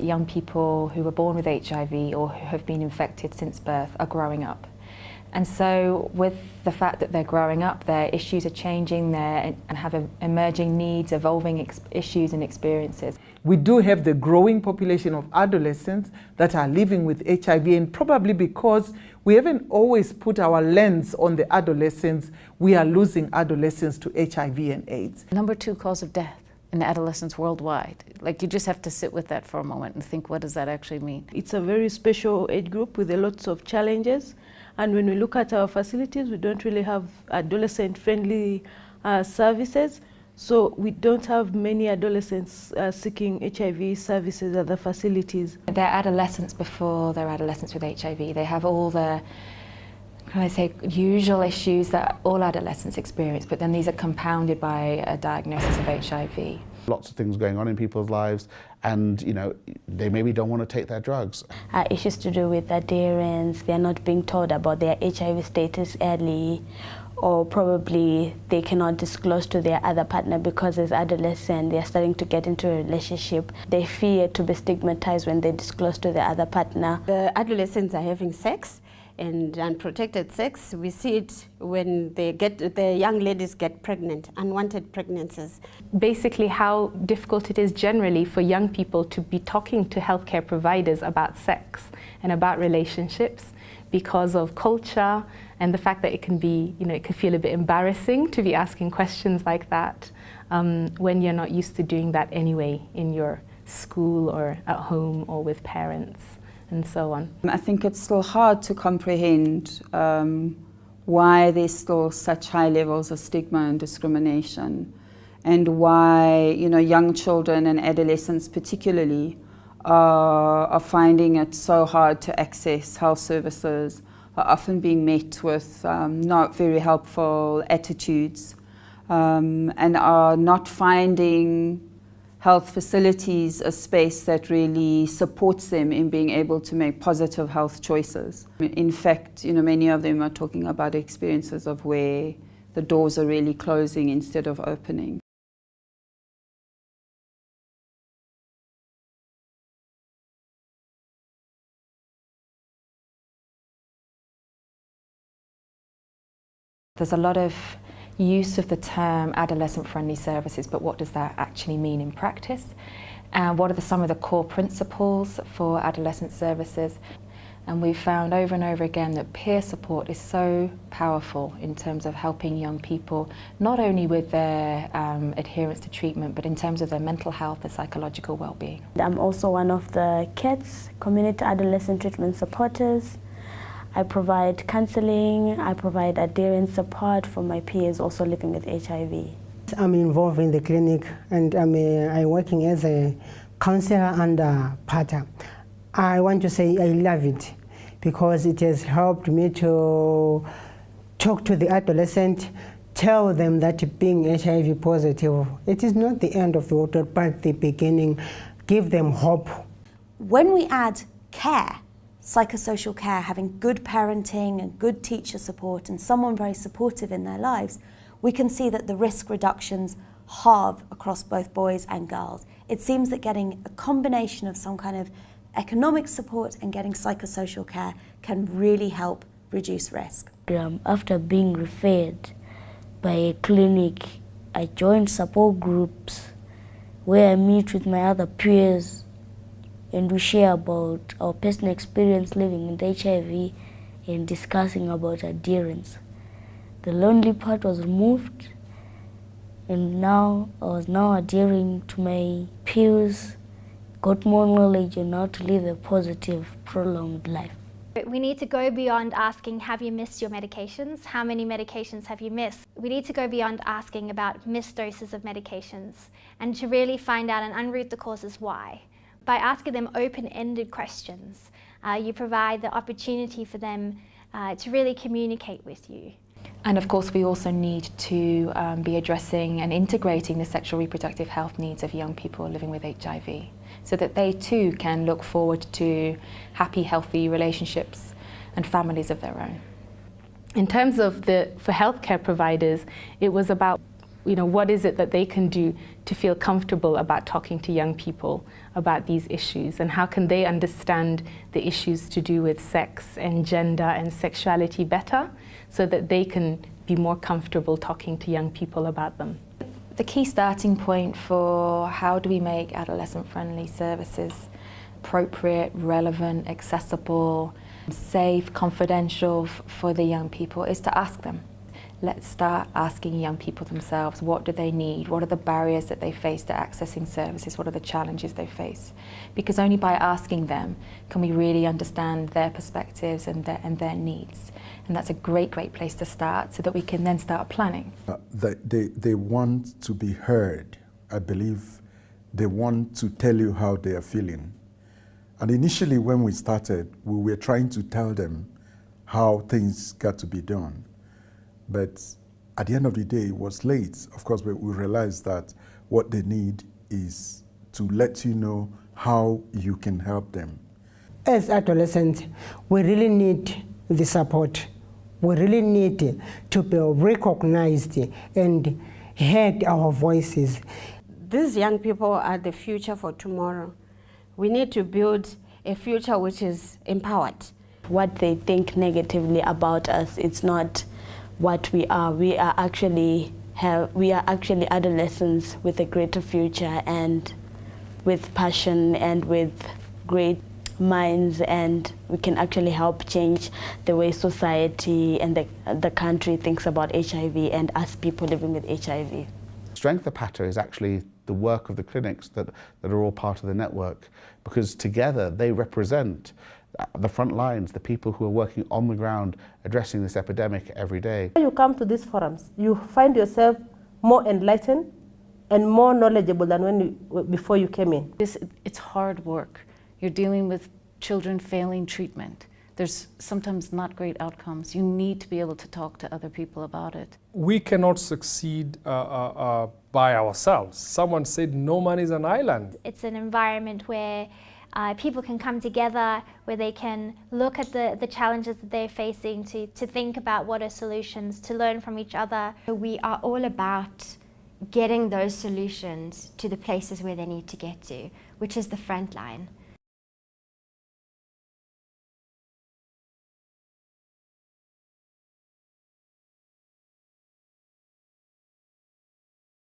Young people who were born with HIV or who have been infected since birth are growing up. And so with the fact that they're growing up, their issues are changing and have emerging needs, evolving issues and experiences. We do have the growing population of adolescents that are living with HIV, and probably because we haven't always put our lens on the adolescents, we are losing adolescents to HIV and AIDS. Number 2 cause of death in adolescents worldwide. Like, you just have to sit with that for a moment and think, what does that actually mean? It's a very special age group with lots of challenges. And when we look at our facilities, we don't really have adolescent-friendly services. So we don't have many adolescents seeking HIV services at the facilities. They're adolescents before they're adolescents with HIV. They have all the, usual issues that all adolescents experience, but then these are compounded by a diagnosis of HIV. Lots of things going on in people's lives, and they maybe don't want to take their drugs. Issues to do with adherence, they're not being told about their HIV status early, or probably they cannot disclose to their other partner because as adolescents they're starting to get into a relationship. They fear to be stigmatized when they disclose to their other partner. The adolescents are having sex, and unprotected sex. We see it when the young ladies get pregnant, unwanted pregnancies. Basically how difficult it is generally for young people to be talking to healthcare providers about sex and about relationships because of culture and the fact that it can be, it can feel a bit embarrassing to be asking questions like that when you're not used to doing that anyway in your school or at home or with parents and so on. I think it's still hard to comprehend why there's still such high levels of stigma and discrimination, and why young children and adolescents particularly are finding it so hard to access health services, are often being met with not very helpful attitudes, and are not finding health facilities a space that really supports them in being able to make positive health choices. In fact, many of them are talking about experiences of where the doors are really closing instead of opening. There's a lot of use of the term adolescent-friendly services, but what does that actually mean in practice? And what are some of the core principles for adolescent services? And we've found over and over again that peer support is so powerful in terms of helping young people, not only with their adherence to treatment, but in terms of their mental health and psychological well-being. I'm also one of the KATS, Community Adolescent Treatment Supporters. I provide counseling, I provide adherence support for my peers also living with HIV. I'm involved in the clinic, and I'm working as a counselor and a partner. I want to say I love it because it has helped me to talk to the adolescent, tell them that being HIV positive, it is not the end of the world, but the beginning, give them hope. When we add care, psychosocial care, having good parenting and good teacher support and someone very supportive in their lives, we can see that the risk reductions halve across both boys and girls. It seems that getting a combination of some kind of economic support and getting psychosocial care can really help reduce risk. After being referred by a clinic, I joined support groups where I meet with my other peers and we share about our personal experience living with HIV and discussing about adherence. The lonely part was removed, and now I was adhering to my peers, got more knowledge on how to live a positive, prolonged life. We need to go beyond asking, have you missed your medications? How many medications have you missed? We need to go beyond asking about missed doses of medications and to really find out and unroot the causes why. By asking them open-ended questions, you provide the opportunity for them to really communicate with you. And of course we also need to be addressing and integrating the sexual reproductive health needs of young people living with HIV, so that they too can look forward to happy, healthy relationships and families of their own. In terms of for healthcare providers, it was about what is it that they can do to feel comfortable about talking to young people about these issues, and how can they understand the issues to do with sex and gender and sexuality better so that they can be more comfortable talking to young people about them. The key starting point for how do we make adolescent-friendly services appropriate, relevant, accessible, safe, confidential for the young people is to ask them. Let's start asking young people themselves, what do they need? What are the barriers that they face to accessing services? What are the challenges they face? Because only by asking them can we really understand their perspectives and their needs. And that's a great place to start so that we can then start planning. They want to be heard. I believe they want to tell you how they are feeling. And initially when we started, we were trying to tell them how things got to be done. But at the end of the day, it was late. Of course, we realized that what they need is to let you know how you can help them. As adolescents, we really need the support. We really need to be recognized and heard our voices. These young people are the future for tomorrow. We need to build a future which is empowered. What they think negatively about us, it's not what we are. We are actually adolescents with a greater future and with passion and with great minds, and we can actually help change the way society and the country thinks about HIV and us people living with HIV. Strength of PATA is actually the work of the clinics that are all part of the network, because together they represent the front lines, the people who are working on the ground addressing this epidemic every day. When you come to these forums, you find yourself more enlightened and more knowledgeable than before you came in. It's hard work. You're dealing with children failing treatment. There's sometimes not great outcomes. You need to be able to talk to other people about it. We cannot succeed by ourselves. Someone said no man is an island. It's an environment where people can come together, where they can look at the challenges that they're facing, to think about what are solutions, to learn from each other. We are all about getting those solutions to the places where they need to get to, which is the front line.